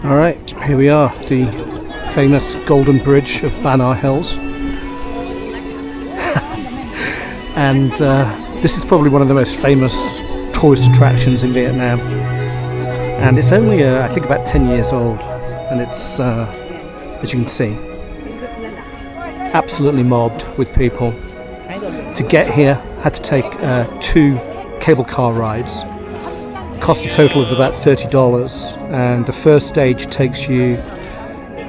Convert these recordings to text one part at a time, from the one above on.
Alright, here we are, the famous Golden Bridge of Banner Hills. And this is probably one of the most famous tourist attractions in Vietnam. And it's only, I think, about 10 years old. And it's, as you can see, absolutely mobbed with people. To get here, I had to take 2 cable car rides. Cost a total of about $30, and the first stage takes you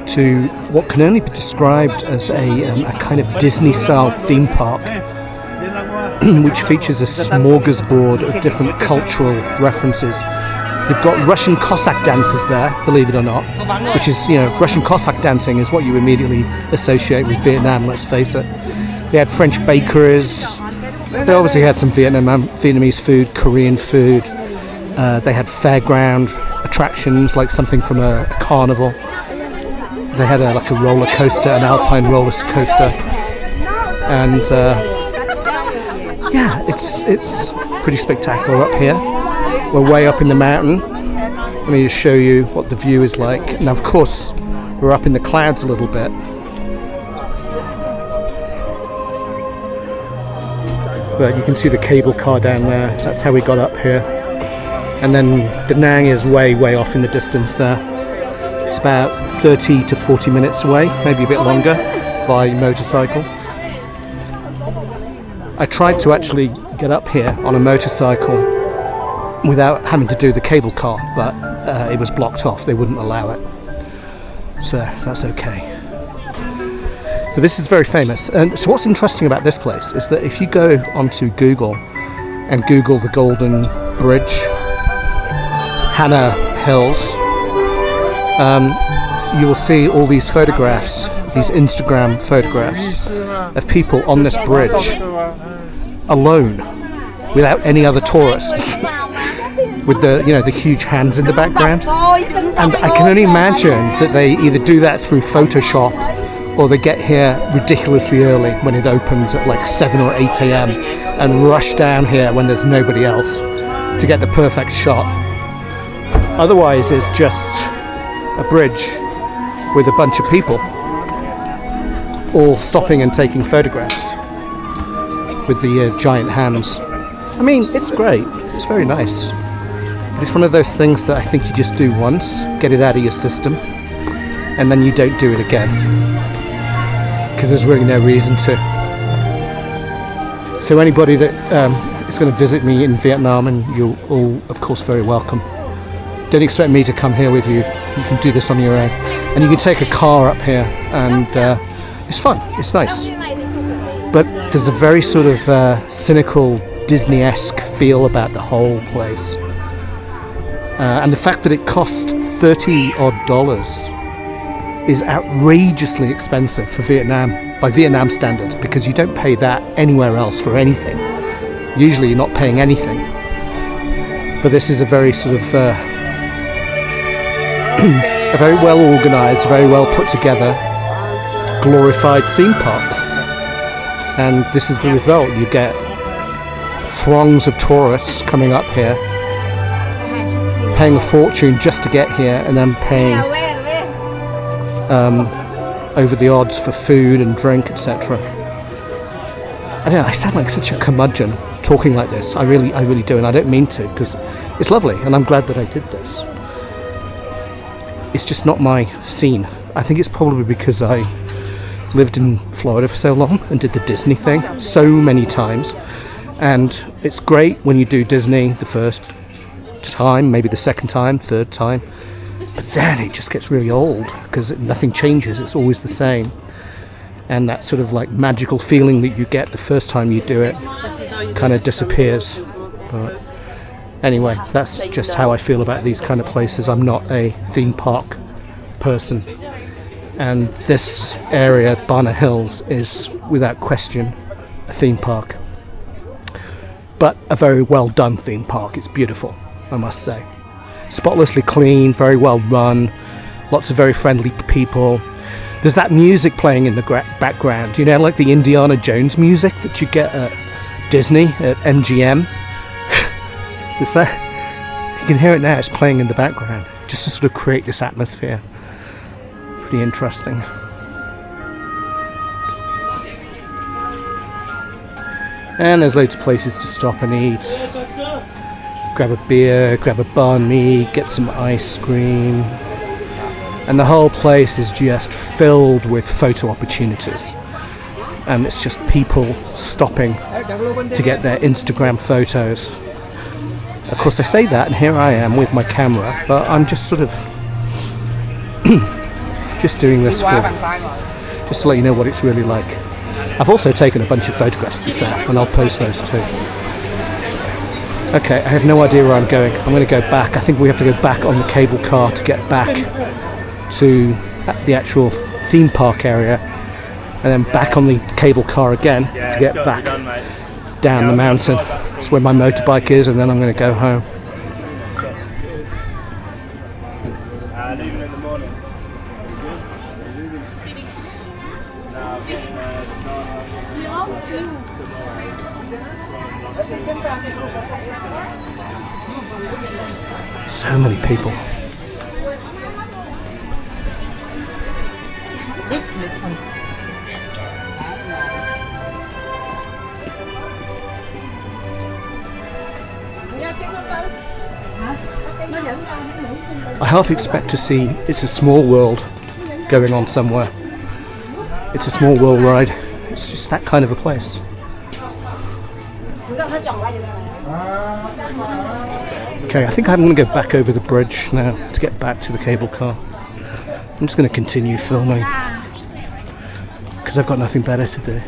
to what can only be described as a kind of Disney-style theme park, which features a smorgasbord of different cultural references. You've got Russian Cossack dancers there, believe it or not, which is, Russian Cossack dancing is what you immediately associate with Vietnam, let's face it. They had French bakeries, they obviously had some Vietnamese food, Korean food. They had fairground attractions, like something from a carnival. They had a roller coaster, an alpine roller coaster, and it's pretty spectacular up here. We're way up in the mountain. Let me just show you what the view is like. Now, of course, we're up in the clouds a little bit. But you can see the cable car down there. That's how we got up here. And then Da Nang is way off in the distance there. It's about 30 to 40 minutes away, maybe a bit longer, by motorcycle. I tried to actually get up here on a motorcycle without having to do the cable car, but it was blocked off. They wouldn't allow it. So that's okay. But this is very famous. And so what's interesting about this place is that if you go onto Google and Google the Golden Bridge, Hana Hills, you will see all these photographs, these Instagram photographs of people on this bridge alone, without any other tourists, with the huge hands in the background. And I can only imagine that they either do that through Photoshop or they get here ridiculously early when it opens at like 7 or 8 a.m. and rush down here when there's nobody else to get the perfect shot. Otherwise, it's just a bridge with a bunch of people all stopping and taking photographs with the giant hands. I mean, it's great. It's very nice. But it's one of those things that I think you just do once, get it out of your system, and then you don't do it again. Because there's really no reason to. So anybody that is going to visit me in Vietnam, and you're all, of course, very welcome. Don't expect me to come here with you. You can do this on your own. And you can take a car up here, and it's fun. It's nice. But there's a very sort of cynical, Disney-esque feel about the whole place. And the fact that it cost $30-odd is outrageously expensive for Vietnam, by Vietnam standards, because you don't pay that anywhere else for anything. Usually you're not paying anything. But this is a very sort of a very well organised, very well put together, glorified theme park. And this is the result. You get throngs of tourists coming up here, paying a fortune just to get here, and then paying over the odds for food and drink, etc. I don't know, I sound like such a curmudgeon talking like this. I really do, and I don't mean to, because it's lovely, and I'm glad that I did this. It's just not my scene. I think it's probably because I lived in Florida for so long and did the Disney thing so many times. And it's great when you do Disney the first time, maybe the second time, third time. But then it just gets really old because nothing changes. It's always the same. And that sort of like magical feeling that you get the first time you do it kind of disappears. But anyway, that's just how I feel about these kind of places. I'm not a theme park person. And this area, Banner Hills, is without question a theme park. But a very well done theme park. It's beautiful, I must say. Spotlessly clean, very well run, lots of very friendly people. There's that music playing in the background, like the Indiana Jones music that you get at Disney, at MGM. It's that You can hear it now, it's playing in the background, just to sort of create this atmosphere. Pretty interesting. And there's loads of places to stop and eat. Grab a beer, grab a banh mi, get some ice cream. And the whole place is just filled with photo opportunities. And it's just people stopping to get their Instagram photos. Of course I say that and here I am with my camera, but I'm just sort of just doing this just to let you know what it's really like. I've also taken a bunch of photographs to be fair, and I'll post those too. Okay, I have no idea where I'm going. I'm going to go back. I think we have to go back on the cable car to get back to the actual theme park area, and then back on the cable car again to get back down the mountain. That's where my motorbike is, and then I'm going to go home. So many people. I half expect to see It's a Small World going on somewhere. It's a Small World ride. It's just that kind of a place. Okay, I think I'm going to go back over the bridge now to get back to the cable car. I'm just going to continue filming because I've got nothing better to do.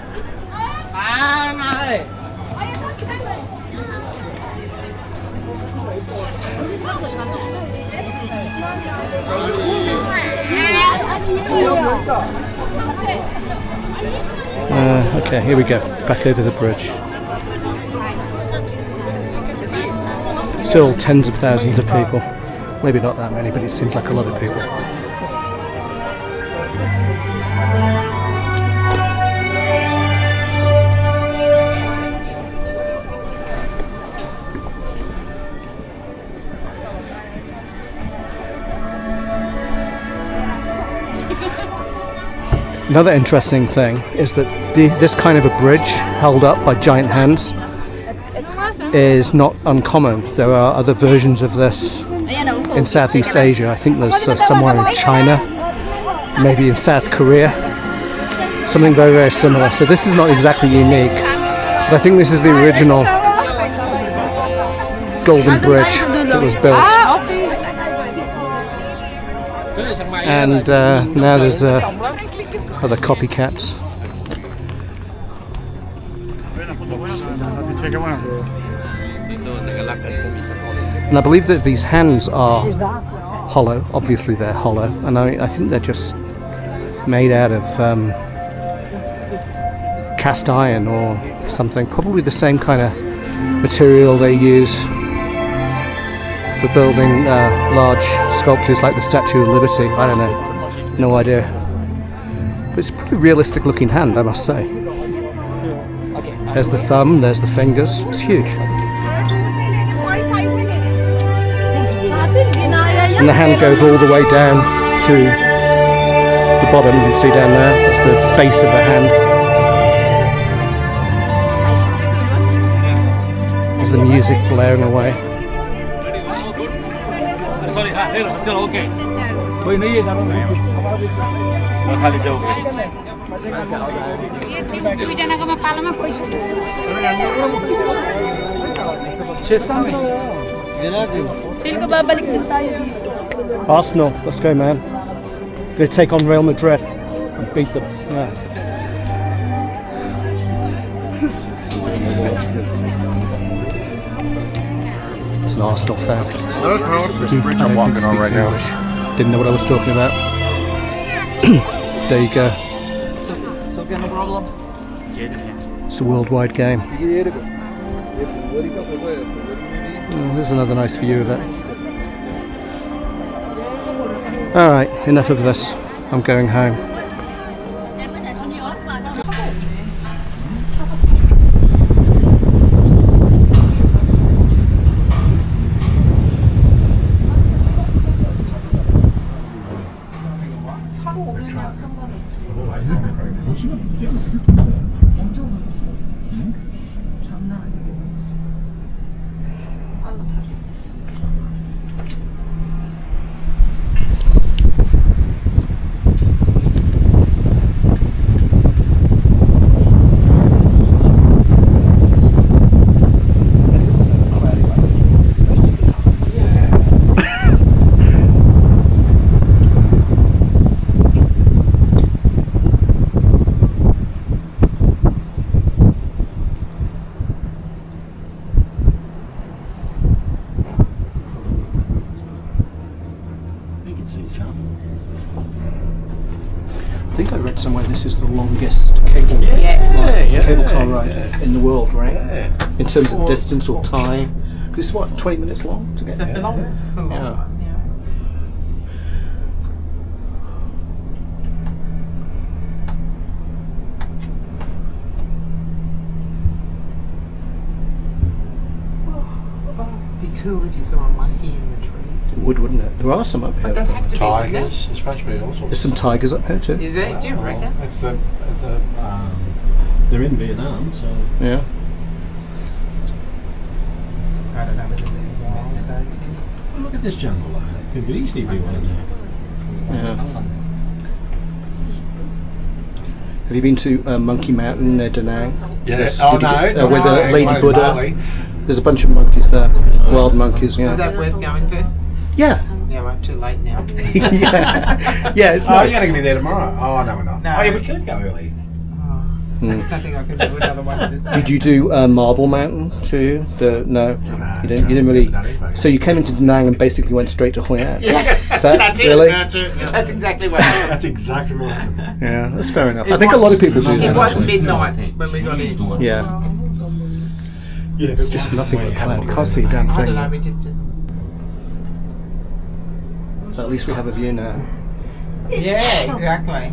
Okay, here we go, back over the bridge. Still tens of thousands of people. Maybe not that many, but it seems like a lot of people. Another interesting thing is that this kind of a bridge held up by giant hands is not uncommon. There are other versions of this in Southeast Asia. I think there's somewhere in China, maybe in South Korea. Something very, very similar. So this is not exactly unique, but I think this is the original golden bridge that was built. And now there's other copycats. And I believe that these hands are hollow. Obviously they're hollow, and I think they're just made out of cast iron or something. Probably the same kind of material they use for building large sculptures like the Statue of Liberty. I don't know, no idea. But it's a pretty realistic looking hand, I must say. There's the thumb, there's the fingers, it's huge. And the hand goes all the way down to the bottom, you can see down there, that's the base of the hand. There's the music blaring away. Arsenal, let's go, man. Gonna take on Real Madrid and beat them. Yeah. It's an Arsenal fan. This bridge I'm walking on right now. English. Didn't know what I was talking about. There you go. It's a worldwide game. There's another nice view of it. Alright, enough of this. I'm going home. 엄청 많지. 장난 아니고 많지. 아유 다리. It's cloudy like this most of the time. You can see some. I think I read somewhere this is the longest cable Yeah, cable car ride in the world, right? Yeah. In terms of distance or time. This is what, 20 minutes long to get So for long, Yeah. one, yeah. Be cool if you saw a monkey in the trees. It would, wouldn't it? There are some up But here. they'd have to be Tigers, there's supposed to be all sorts. There's some tigers up here too. Is it? Do you reckon? It's the they're in Vietnam, so Yeah. I don't know whether they're wild though, Tim. well, look at this jungle. It could easily be one of them. Yeah. Have you been to Monkey Mountain near Da Nang? Yes. Did you get- with the Lady Buddha. There's a bunch of monkeys there, wild monkeys. Is Yeah. that worth going to? Yeah. Yeah, we're too late now. yeah. Yeah. It's Oh, nice. you're going to be there tomorrow? Oh, no, we're not. No. Oh, yeah, we could go early. Oh, there's nothing I can do another one of this. Did you do Marble Mountain too? No, No, you didn't. You didn't really. no, no. So you came into Da Nang and basically went straight to Hoi An. Yeah, Is that That's really? it. That's it. that's exactly what happened. That's exactly what happened. Yeah, that's fair enough. I think a lot of people do It that. was Actually. midnight when we got in. Yeah, Yeah, it's just nothing but cloud. You can't see a damn I don't know, thing. we just did. So at least we have a view now. Yeah, exactly.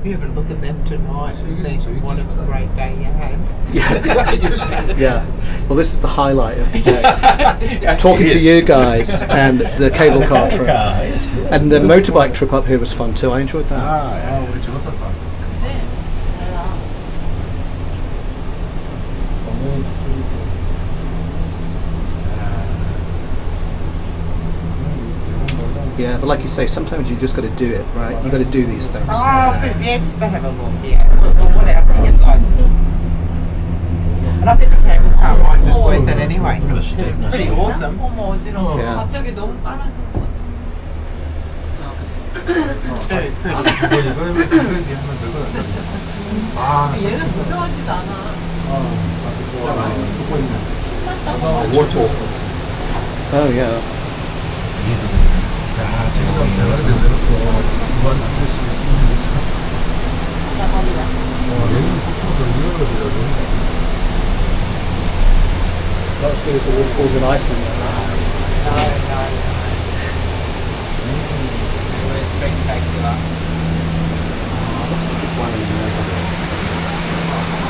You ever look at them tonight and think, what a great day you had. Yeah. Yeah. Well, this is the highlight of the day. Talking to you guys and the cable car trip. And the motorbike trip up here was fun too. I enjoyed that. Oh, what did you look at? Yeah, but like you say, sometimes you just got to do it, right? You got to do these things. Oh, but yeah, just to have a look, yeah. Well, what else are you like? And I think the cable car ride was worth it anyway. It's pretty awesome. 어머 어지러워. Yeah. 갑자기 너무 빨라진 것 같아. Very pretty. 얘는 무서워하지도 않아. Oh yeah. Not as good as the waterfalls in Iceland. No. They were spectacular.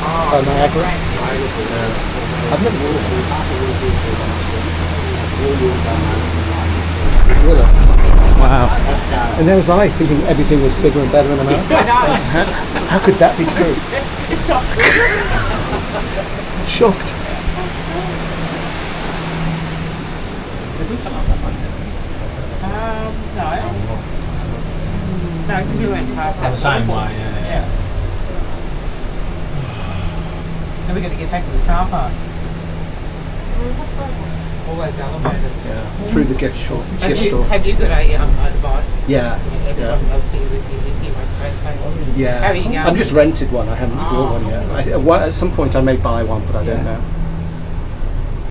Oh, Niagara. I've never been. Really? Wow. And there was I thinking everything was bigger and better in America. I know. How could that be true? It's not true. I'm shocked. No. No, because we went past that. The same waterfall. way, yeah. Yeah. And we're going to get back to the car park. All those elevators. Yeah. Through the gift shop. Have Gift you, store. have you got a motorbike? Yeah. Everyone loves here with you, I suppose. Hey? Yeah. How are you going? I've just rented one. I haven't bought one yet. At some point I may buy one, but I don't know.